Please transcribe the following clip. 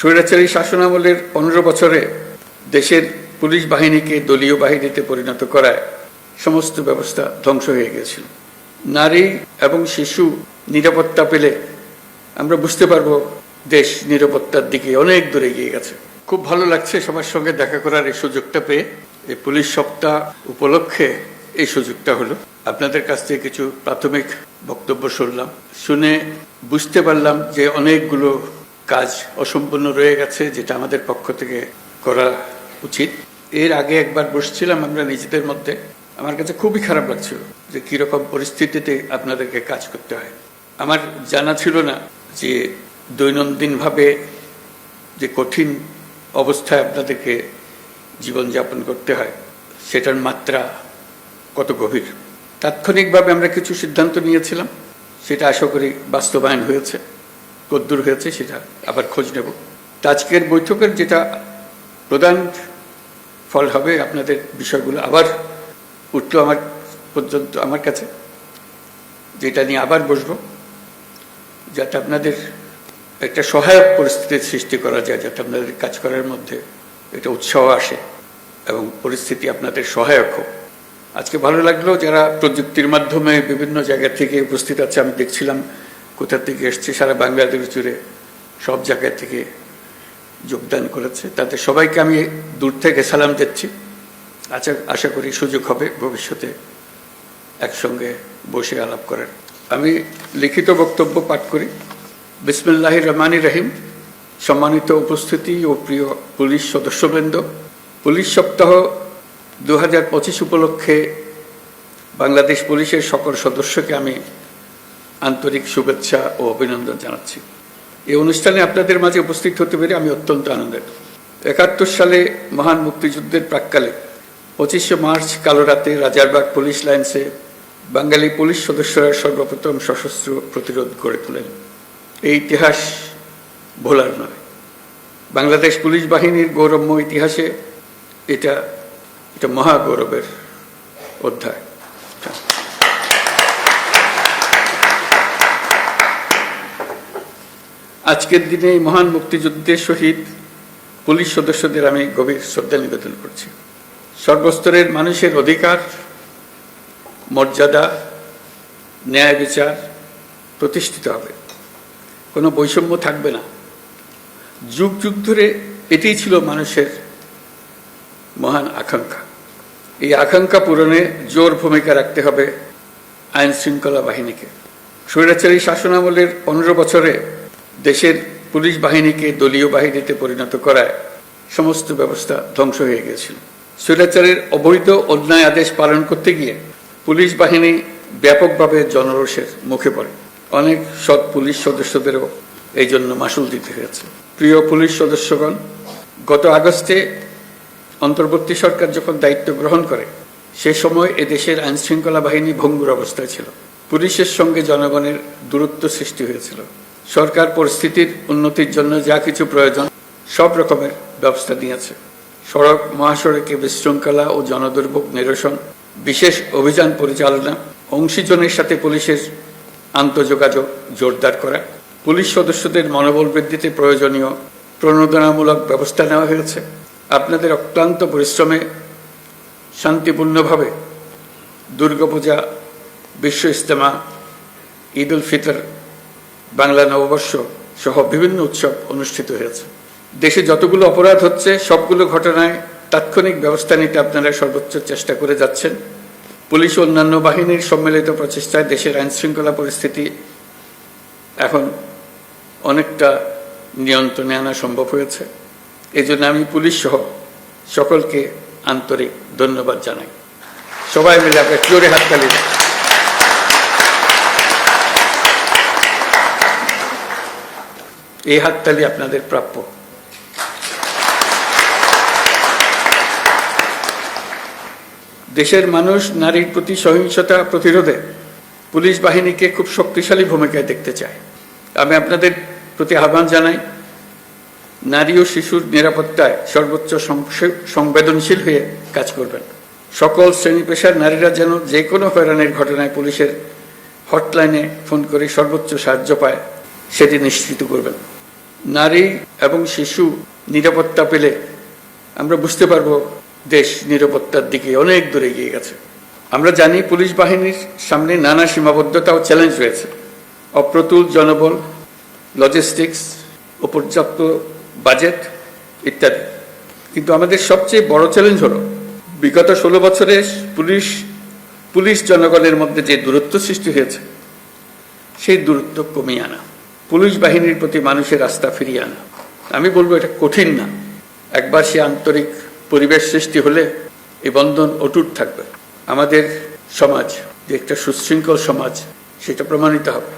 স্বৈরাচারী শাসনামলের 15 বছরে দেশের পুলিশ বাহিনীকে দলীয় বাহিনীতে পরিণত করায় সমস্ত ব্যবস্থা ধ্বংস হয়ে গিয়েছিল। নারী এবং শিশু নিরাপত্তা পেলে আমরা বুঝতে পারবো দেশ নিরাপত্তার দিকে অনেক দূরে এগিয়ে গেছে। খুব ভালো লাগছে সবার সঙ্গে দেখা করার এই সুযোগটা পেয়ে। এই পুলিশ সপ্তাহ উপলক্ষে এই সুযোগটা হলো। আপনাদের কাছ থেকে কিছু প্রাথমিক বক্তব্য শুনলাম, শুনে বুঝতে পারলাম যে অনেকগুলো কাজ অসম্পূর্ণ রয়ে গেছে, যেটা আমাদের পক্ষ থেকে করা উচিত। এর আগে একবার বসছিলাম আমরা নিজেদের মধ্যে, আমার কাছে খুবই খারাপ লাগছিল যে কিরকম পরিস্থিতিতে আপনাদেরকে কাজ করতে হয়। আমার জানা ছিল না যে দৈনন্দিনভাবে যে কঠিন অবস্থায় আপনাদেরকে জীবনযাপন করতে হয় সেটার মাত্রা কত গভীর। তাৎক্ষণিকভাবে আমরা কিছু সিদ্ধান্ত নিয়েছিলাম, সেটা আশা করি বাস্তবায়ন হয়েছে। কদ্দূর হয়েছে সেটা আবার খোঁজ নেব। আজকের বৈঠকের যেটা প্রধান ফল হবে, আপনাদের বিষয়গুলো আবার উঠলো আমার কাছে, যেটা নিয়ে আবার বসবো, যাতে আপনাদের একটা সহায়ক পরিস্থিতির সৃষ্টি করা যায়, যাতে আপনাদের কাজ করার মধ্যে একটা উৎসাহ আসে এবং পরিস্থিতি আপনাদের সহায়ক হোক। আজকে ভালো লাগলো যারা প্রযুক্তির মাধ্যমে বিভিন্ন জায়গা থেকে উপস্থিত আছে। আমি দেখছিলাম কোথা থেকে এসছে, সারা বাংলাদেশ জুড়ে সব জায়গা থেকে যোগদান করেছে। তাদের সবাইকে আমি দূর থেকে সালাম দিচ্ছি। আশা করি সুযোগ হবে ভবিষ্যতে একসঙ্গে বসে আলাপ করার। আমি লিখিত বক্তব্য পাঠ করি। বিসমিল্লাহির রহমানির রহিম। সম্মানিত উপস্থিতি ও প্রিয় পুলিশ সদস্যবৃন্দ, পুলিশ সপ্তাহ 2025 উপলক্ষে বাংলাদেশ পুলিশের সকল সদস্যকে আমি আন্তরিক শুভেচ্ছা ও অভিনন্দন জানাচ্ছি। এই অনুষ্ঠানে আপনাদের মাঝে উপস্থিত হতে পেরে আমি অত্যন্ত আনন্দিত। 71 সালে মহান মুক্তিযুদ্ধের প্রাক্কালে 25শে মার্চ কালো রাতে রাজারবাগ পুলিশ লাইন্সে বাঙালি পুলিশ সদস্যরা সর্বপ্রথম সশস্ত্র প্রতিরোধ গড়ে তোলেন। এই ইতিহাস ভোলার নয়। বাংলাদেশ পুলিশ বাহিনীর গৌরবময় ইতিহাসে এটা মহা গৌরবের অধ্যায়। আজকের দিনে এই মহান মুক্তিযুদ্ধের শহীদ পুলিশ সদস্যদের আমি গভীর শ্রদ্ধা নিবেদন করছি। সর্বস্তরের মানুষের অধিকার, মর্যাদা, ন্যায় বিচার প্রতিষ্ঠিত হবে, কোনো বৈষম্য থাকবে না। যুগ যুগ ধরে এটাই ছিল মানুষের মহান আকাঙ্ক্ষা। এই আকাঙ্ক্ষা পূরণে জোর ভূমিকা রাখতে হবে আইন শৃঙ্খলা বাহিনীকে। স্বৈরাচারী শাসনামলের 15 বছরে দেশের পুলিশ বাহিনীকে দলীয় বাহিনীতে পরিণত করায় সমস্ত ব্যবস্থা ধ্বংস হয়ে গিয়েছিল। স্বৈরাচারের অবৈধ অন্যায় আদেশ পালন করতে গিয়ে পুলিশ বাহিনী ব্যাপকভাবে জনরোষের মুখে পড়ে। অনেক সৎ পুলিশ সদস্যদেরও এই জন্য মাশুল দিতে হয়েছে। প্রিয় পুলিশ সদস্যগণ, গত আগস্টে অন্তর্বর্তী সরকার যখন দায়িত্ব গ্রহণ করে সে সময় এদেশের আইন শৃঙ্খলা বাহিনী ভঙ্গুর অবস্থায় ছিল। পুলিশের সঙ্গে জনগণের দূরত্ব সৃষ্টি হয়েছিল। সরকার পরিস্থিতির উন্নতির জন্য যা কিছু প্রয়োজন সব রকমের ব্যবস্থা নিয়েছে। সড়ক মহাসড়কে বিশৃঙ্খলা ও জনদুর্ভোগ নিরসন, বিশেষ অভিযান পরিচালনা, অংশীজনের সাথে পুলিশের আন্তঃযোগাযোগ জোরদার করা, পুলিশ সদস্যদের মনোবল বৃদ্ধিতে প্রয়োজনীয় প্রণোদনামূলক ব্যবস্থা নেওয়া হয়েছে। আপনাদের অক্লান্ত পরিশ্রমে শান্তিপূর্ণভাবে দুর্গাপূজা, বিশ্ব ইজতেমা, ঈদ উল ফিতর, বাংলা নববর্ষ সহ বিভিন্ন উৎসব অনুষ্ঠিত হয়েছে। দেশে যতগুলো অপরাধ হচ্ছে সবগুলো ঘটনায় তাৎক্ষণিক ব্যবস্থা নিতে আপনারা সর্বোচ্চ চেষ্টা করে যাচ্ছেন। পুলিশ ও অন্যান্য বাহিনীর সম্মিলিত প্রচেষ্টায় দেশের আইন শৃঙ্খলা পরিস্থিতি এখন অনেকটা নিয়ন্ত্রণে আনা সম্ভব হয়েছে। এই জন্য আমি পুলিশ সহ সকলকে আন্তরিক ধন্যবাদ জানাই। সবাই মিলে আপনার জোরে হাততালি দেন। এই হাততালি আপনাদের প্রাপ্য। দেশের মানুষ নারীর প্রতি সহিংসতা প্রতিরোধে পুলিশ বাহিনীকে খুব শক্তিশালী ভূমিকায় দেখতে চায়। আমি আপনাদের প্রতি আহ্বান জানাই, নারী ও শিশুর নিরাপত্তায় সর্বোচ্চ সংবেদনশীল হয়ে কাজ করবেন। সকল শ্রেণী পেশার নারীরা যেন যে কোনো হয়রানির ঘটনায় পুলিশের হটলাইনে ফোন করে সর্বোচ্চ সাহায্য পায় সেটি নিশ্চিত করবেন। নারী এবং শিশু নিরাপত্তা পেলে আমরা বুঝতে পারবো দেশ নিরাপত্তার দিকে অনেক দূরে এগিয়ে গেছে। আমরা জানি পুলিশ বাহিনীর সামনে নানা সীমাবদ্ধতা ও চ্যালেঞ্জ রয়েছে, অপ্রতুল জনবল, লজিস্টিক্স, অপর্যাপ্ত বাজেট ইত্যাদি। কিন্তু আমাদের সবচেয়ে বড় চ্যালেঞ্জ হলো বিগত 16 বছরে পুলিশ জনগণের মধ্যে যে দূরত্ব সৃষ্টি হয়েছে সেই দূরত্ব কমিয়ে আনা, পুলিশ বাহিনীর প্রতি মানুষের আস্থা ফিরিয়ে আনা। আমি বলবো এটা কঠিন না, একবার সে আন্তরিক পরিবেশ সৃষ্টি হলে এই বন্ধন অটুট থাকবে। আমাদের সমাজ যে একটা সুশৃঙ্খল সমাজ সেটা প্রমাণিত হবে।